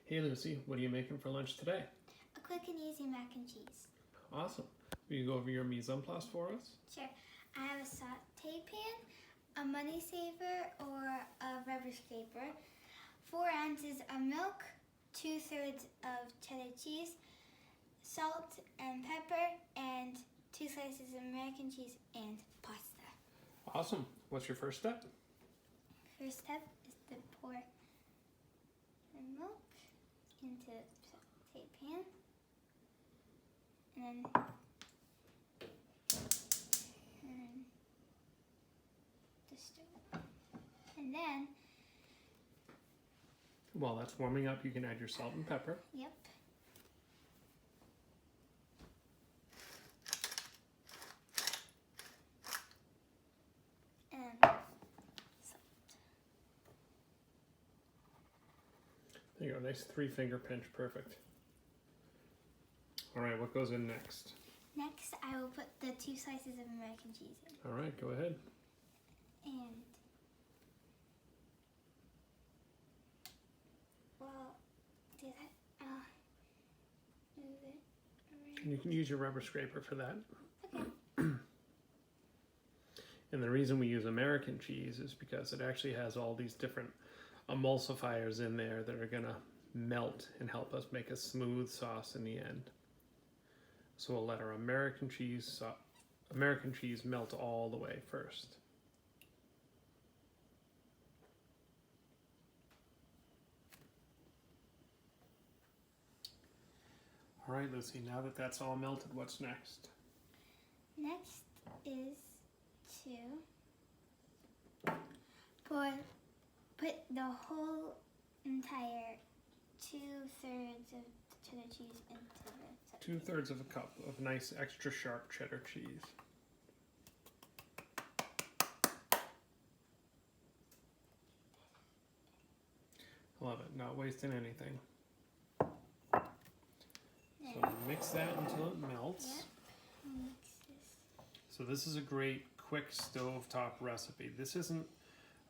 Hey Lucy, what are you making for lunch today? A quick and easy mac and cheese. Awesome. Will you go over your mise en place for us? Sure. I have a saute pan, a money saver or a rubber scraper, 4 ounces of milk, 2/3 of cheddar cheese, salt and pepper, and 2 slices of American cheese and pasta. Awesome. What's your first step? First step is to pour the milk into the saute pan, and then turn the stove. And then, While that's warming up, you can add your salt and pepper. yep. And salt. There you go. Nice 3-finger pinch. Perfect. All right, what goes in next? Next, I will put the 2 slices of American cheese in. All right, go ahead. And, well, did I move it around? And you can use your rubber scraper for that. Okay. And the reason we use American cheese is because it actually has all these different emulsifiers in there that are gonna melt and help us make a smooth sauce in the end. So we'll let our American cheese melt all the way first. All right, Lucy, now that that's all melted, what's next? Next is to put the whole entire 2/3 of cheddar cheese into the 2/3 of a cup of nice extra sharp cheddar cheese. I love it, not wasting anything. So mix that until it melts. Yep. Mix this. So this is a great quick stovetop recipe. This isn't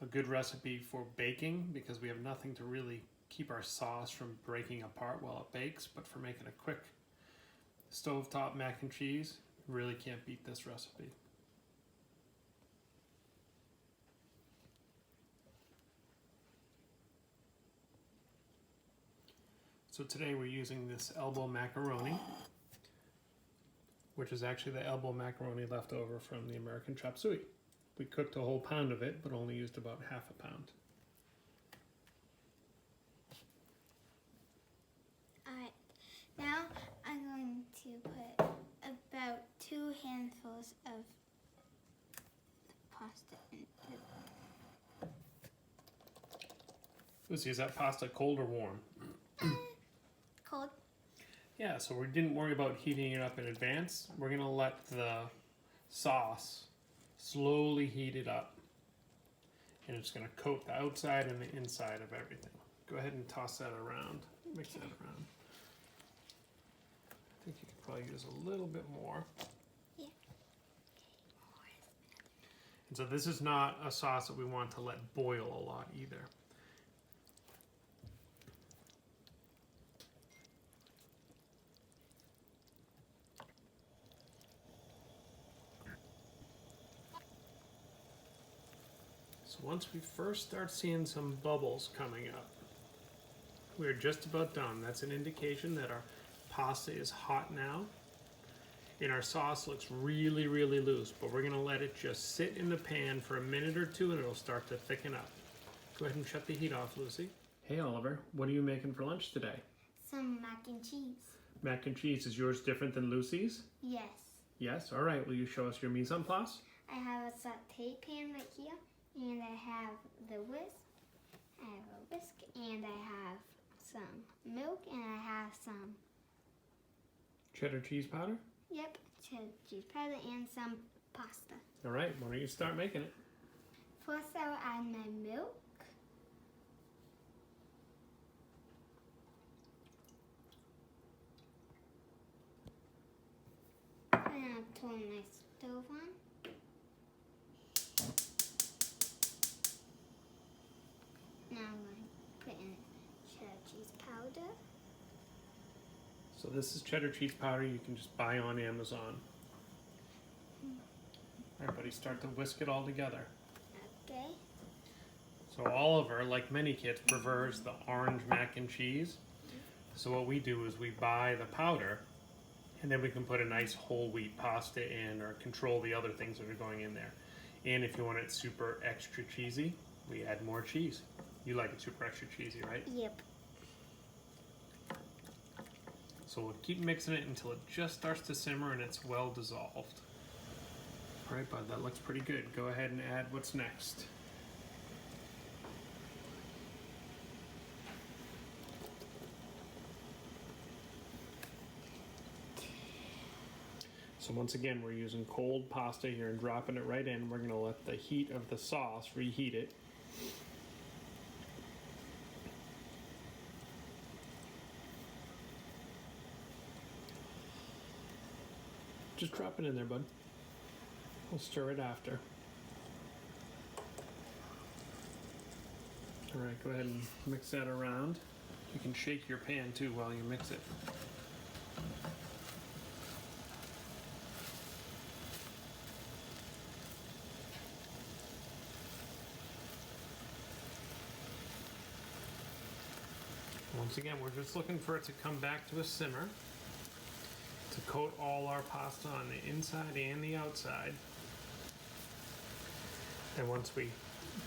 a good recipe for baking because we have nothing to really keep our sauce from breaking apart while it bakes, but for making a quick stovetop mac and cheese, really can't beat this recipe. So today we're using this elbow macaroni, which is actually the elbow macaroni left over from the American chop suey. We cooked a whole pound of it, but only used about half a pound. Alright, now I'm going to put about 2 handfuls of pasta in it. Lucy, is that pasta cold or warm? Cold. Yeah, so we didn't worry about heating it up in advance. We're gonna let the sauce slowly heat it up. And it's gonna coat the outside and the inside of everything. Go ahead and toss that around, mix that around. I think you could probably use a little bit more. Yeah. And so this is not a sauce that we want to let boil a lot either. So once we first start seeing some bubbles coming up, we're just about done. That's an indication that our pasta is hot now. And our sauce looks really, really loose, but we're gonna let it just sit in the pan for a minute or 2 and it'll start to thicken up. Go ahead and shut the heat off, Lucy. Hey Oliver, what are you making for lunch today? Some mac and cheese. Mac and cheese, is yours different than Lucy's? Yes. Yes, all right. Will you show us your mise en place? I have a saute pan right here, and I have the whisk. I have a whisk, and I have some milk, and I have some, Cheddar cheese powder? yep, cheddar cheese powder, and some pasta. All right, why don't you start making it? First, I will add my milk. And I'll turn my stove on. Now I'm going to put in cheddar cheese powder. So this is cheddar cheese powder you can just buy on Amazon. Alright, buddy, start to whisk it all together. Okay. So Oliver, like many kids, prefers the orange mac and cheese. So what we do is we buy the powder, and then we can put a nice whole wheat pasta in, or control the other things that are going in there. And if you want it super extra cheesy, we add more cheese. You like it super extra cheesy, right? Yep. So we'll keep mixing it until it just starts to simmer and it's well dissolved. Alright, bud, that looks pretty good. Go ahead and add what's next. So once again, we're using cold pasta here and dropping it right in. We're going to let the heat of the sauce reheat it. Just drop it in there, bud. We'll stir it after. Alright, go ahead and mix that around. You can shake your pan too while you mix it. Once again, we're just looking for it to come back to a simmer, to coat all our pasta on the inside and the outside. And once we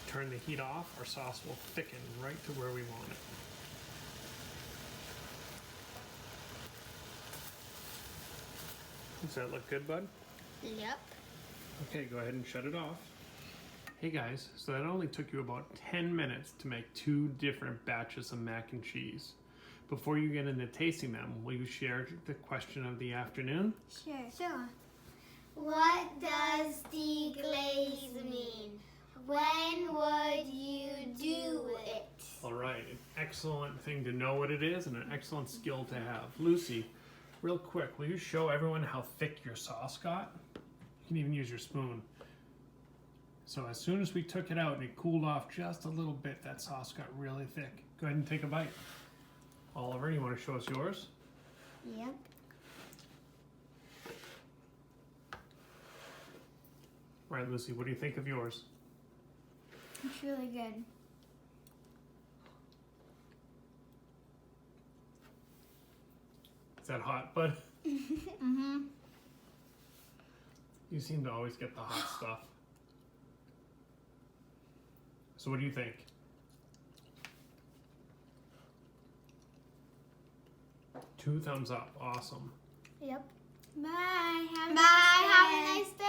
turn the heat off, our sauce will thicken right to where we want it. Does that look good, bud? Yep. Okay, go ahead and shut it off. Hey guys, so that only took you about 10 minutes to make 2 different batches of mac and cheese. Before you get into tasting them, will you share the question of the afternoon? Sure. What does deglaze mean? When would you do it? All right, an excellent thing to know what it is and an excellent skill to have. Lucy, real quick, will you show everyone how thick your sauce got? You can even use your spoon. So as soon as we took it out and it cooled off just a little bit, that sauce got really thick. Go ahead and take a bite. Oliver, you want to show us yours? Yep. All right, Lucy, what do you think of yours? It's really good. Is that hot, bud? Mm-hmm. You seem to always get the hot stuff. So what do you think? Two thumbs up. Awesome. Yep. Bye. Have a nice day.